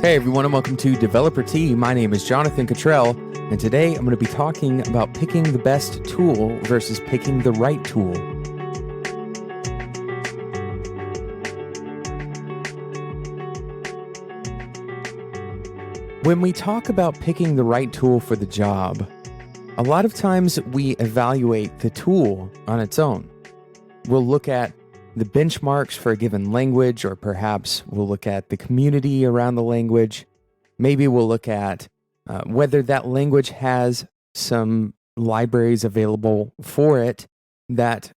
Hey everyone, and welcome to Developer Tea. My name is Jonathan Cottrell, and today I'm going to be talking about picking the best tool versus picking the right tool. When we talk about picking the right tool for the job, a lot of times we evaluate the tool on its own. We'll look at the benchmarks for a given language, or perhaps we'll look at the community around the language. Maybe we'll look at whether that language has some libraries available for it that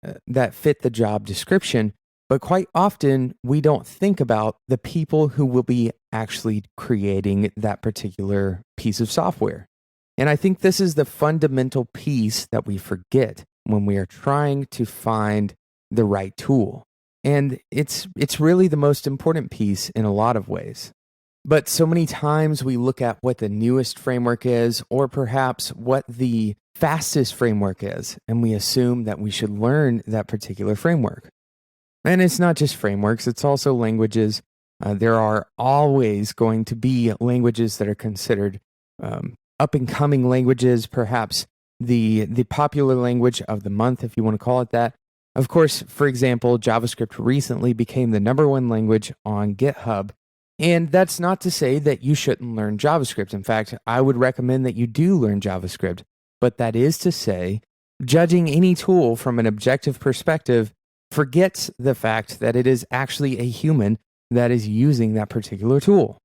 fit the job description. But quite often, we don't think about the people who will be actually creating that particular piece of software. And I think this is the fundamental piece that we forget when we are trying to find the right tool. And it's really the most important piece in a lot of ways. But so many times we look at what the newest framework is, or perhaps what the fastest framework is, and we assume that we should learn that particular framework. And it's not just frameworks, it's also languages. There are always going to be languages that are considered up-and-coming languages, perhaps the popular language of the month, if you want to call it that. Of course, for example, JavaScript recently became the #1 language on GitHub. And that's not to say that you shouldn't learn JavaScript. In fact, I would recommend that you do learn JavaScript. But that is to say, judging any tool from an objective perspective forgets the fact that it is actually a human that is using that particular tool.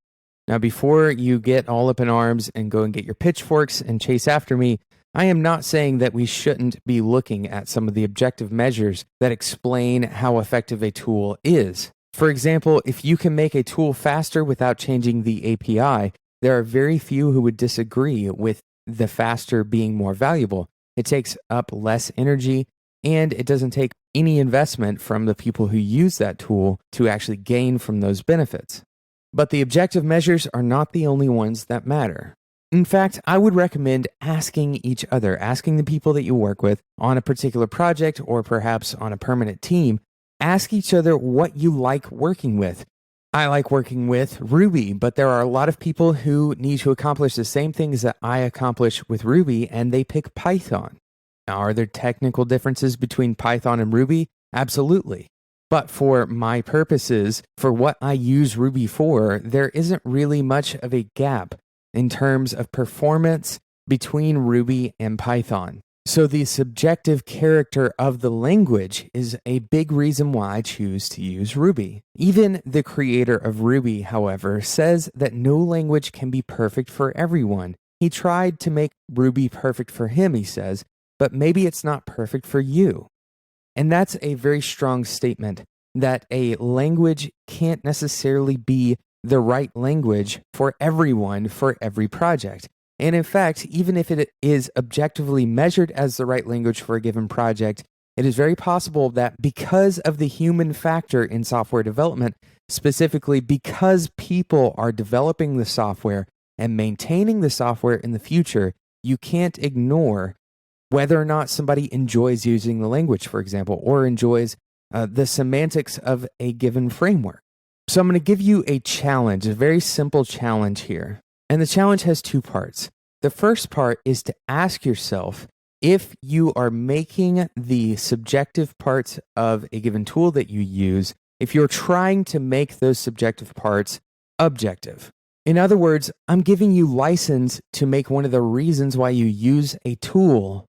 Now, before you get all up in arms and go and get your pitchforks and chase after me, I am not saying that we shouldn't be looking at some of the objective measures that explain how effective a tool is. For example, if you can make a tool faster without changing the API, there are very few who would disagree with the faster being more valuable. It takes up less energy, and it doesn't take any investment from the people who use that tool to actually gain from those benefits. But the objective measures are not the only ones that matter. In fact, I would recommend asking each other, asking the people that you work with on a particular project or perhaps on a permanent team, ask each other what you like working with. I like working with Ruby, but there are a lot of people who need to accomplish the same things that I accomplish with Ruby, and they pick Python. Now, are there technical differences between Python and Ruby? Absolutely. But for my purposes, for what I use Ruby for, there isn't really much of a gap in terms of performance between Ruby and Python. So the subjective character of the language is a big reason why I choose to use Ruby. Even the creator of Ruby, however, says that no language can be perfect for everyone. He tried to make Ruby perfect for him, he says, but maybe it's not perfect for you. And that's a very strong statement, that a language can't necessarily be the right language for everyone for every project. And in fact, even if it is objectively measured as the right language for a given project, it is very possible that because of the human factor in software development, specifically because people are developing the software and maintaining the software in the future, you can't ignore whether or not somebody enjoys using the language, for example, or enjoys the semantics of a given framework. So I'm going to give you a challenge, a very simple challenge here. And the challenge has two parts. The first part is to ask yourself if you are making the subjective parts of a given tool that you use, if you're trying to make those subjective parts objective. In other words, I'm giving you license to make one of the reasons why you use a tool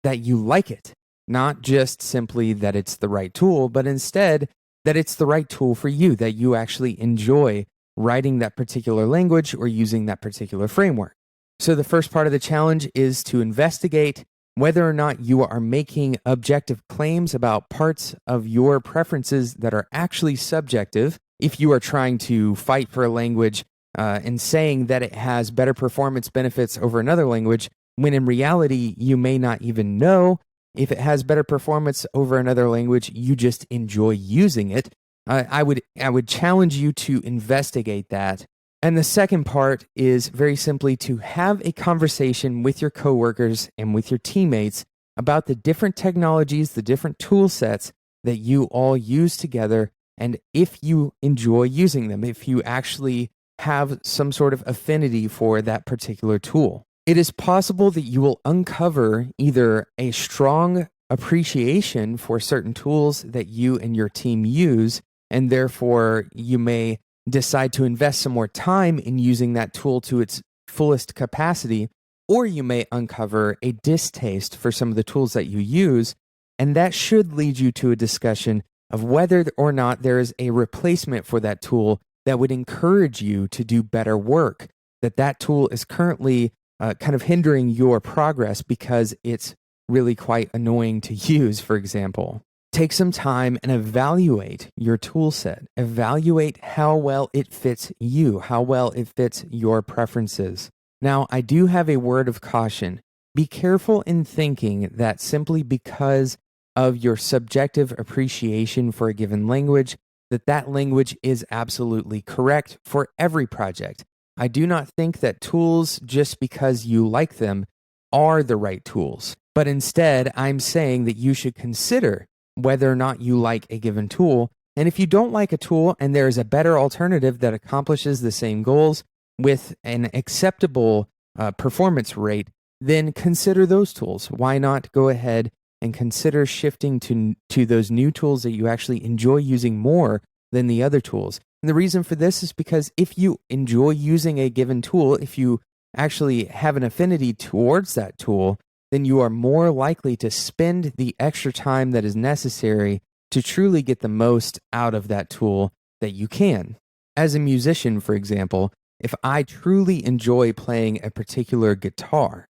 that you like it. Not just simply that it's the right tool, but instead that it's the right tool for you, that you actually enjoy writing that particular language or using that particular framework. So the first part of the challenge is to investigate whether or not you are making objective claims about parts of your preferences that are actually subjective. If you are trying to fight for a language and saying that it has better performance benefits over another language, when in reality you may not even know if it has better performance over another language, you just enjoy using it. I would challenge you to investigate that. And the second part is very simply to have a conversation with your coworkers and with your teammates about the different technologies, the different tool sets that you all use together, and if you enjoy using them, if you actually have some sort of affinity for that particular tool. It is possible that you will uncover either a strong appreciation for certain tools that you and your team use, and therefore you may decide to invest some more time in using that tool to its fullest capacity, or you may uncover a distaste for some of the tools that you use, and that should lead you to a discussion of whether or not there is a replacement for that tool that would encourage you to do better work, that tool is currently kind of hindering your progress because it's really quite annoying to use, for example. Take some time and evaluate your tool set. Evaluate how well it fits you, how well it fits your preferences. Now, I do have a word of caution. Be careful in thinking that simply because of your subjective appreciation for a given language, that language is absolutely correct for every project. I do not think that tools, just because you like them, are the right tools. But instead, I'm saying that you should consider whether or not you like a given tool. And if you don't like a tool and there is a better alternative that accomplishes the same goals with an acceptable performance rate, then consider those tools. Why not go ahead and consider shifting to those new tools that you actually enjoy using more than the other tools? And the reason for this is because if you enjoy using a given tool, if you actually have an affinity towards that tool, then you are more likely to spend the extra time that is necessary to truly get the most out of that tool that you can. As a musician, for example, if I truly enjoy playing a particular guitar,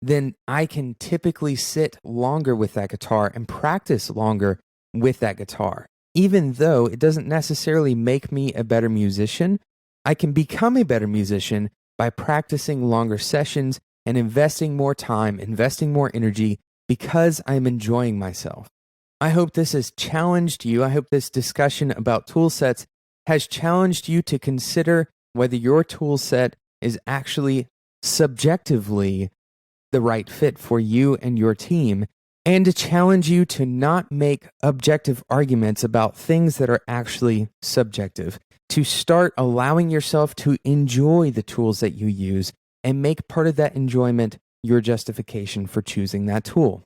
then I can typically sit longer with that guitar and practice longer with that guitar. Even though it doesn't necessarily make me a better musician, I can become a better musician by practicing longer sessions and investing more time, investing more energy because I'm enjoying myself. I hope this has challenged you. I hope this discussion about tool sets has challenged you to consider whether your tool set is actually subjectively the right fit for you and your team, and to challenge you to not make objective arguments about things that are actually subjective, to start allowing yourself to enjoy the tools that you use and make part of that enjoyment your justification for choosing that tool.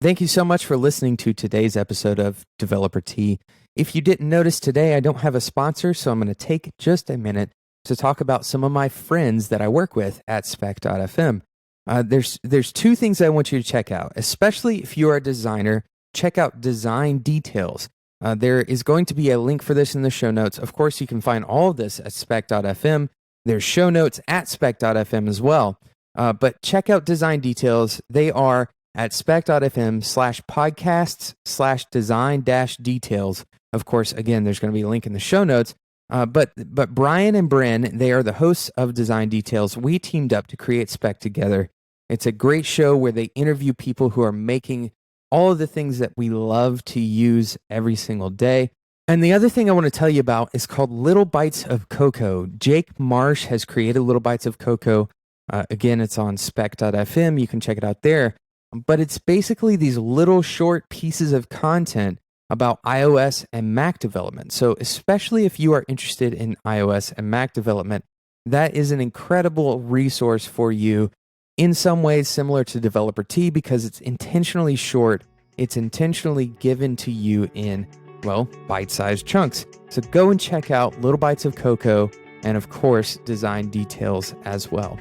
Thank you so much for listening to today's episode of Developer Tea. If you didn't notice today, I don't have a sponsor, so I'm going to take just a minute to talk about some of my friends that I work with at Spec.fm. There's two things I want you to check out, especially if you're a designer. Check out Design Details. There is going to be a link for this in the show notes. Of course, you can find all of this at Spec.fm. There's show notes at Spec.fm as well. But check out Design Details. They are at spec.fm/podcasts/design-details. Of course, again, there's going to be a link in the show notes. But Brian and Bren, they are the hosts of Design Details. We teamed up to create Spec together. It's a great show where they interview people who are making all of the things that we love to use every single day. And the other thing I want to tell you about is called Little Bites of Cocoa. Jake Marsh has created Little Bites of Cocoa. Again, it's on spec.fm. You can check it out there. But it's basically these little short pieces of content about iOS and Mac development. So especially if you are interested in iOS and Mac development, that is an incredible resource for you, in some ways similar to Developer Tea, because it's intentionally short. It's intentionally given to you in, well, bite-sized chunks. So go and check out Little Bites of Cocoa and, of course, Design Details as well.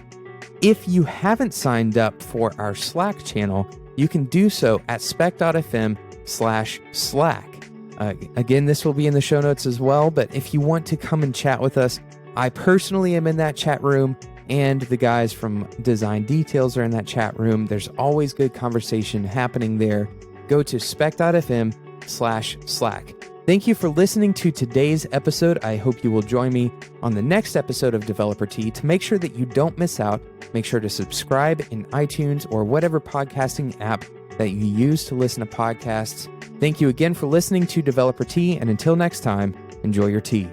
If you haven't signed up for our Slack channel, you can do so at spec.fm/Slack. Again, this will be in the show notes as well, but if you want to come and chat with us, I personally am in that chat room, and the guys from Design Details are in that chat room. There's always good conversation happening there. Go to spec.fm/Slack. Thank you for listening to today's episode. I hope you will join me on the next episode of Developer Tea. To make sure that you don't miss out, make sure to subscribe in iTunes or whatever podcasting app that you use to listen to podcasts. Thank you again for listening to Developer Tea, and until next time, enjoy your tea.